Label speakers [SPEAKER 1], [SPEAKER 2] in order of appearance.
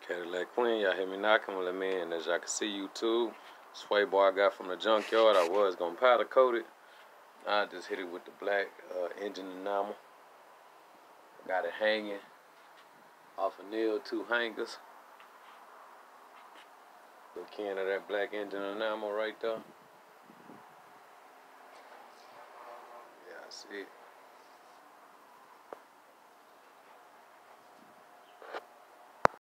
[SPEAKER 1] Cadillac Queen, y'all hear me knocking, well, let me in. As y'all can see, YouTube, sway bar I got from the junkyard. I was gonna powder coat it. I just hit it with the black engine enamel. Got it hanging off a nail, 2 hangers. The can of that black engine enamel right there. Yeah, I see it.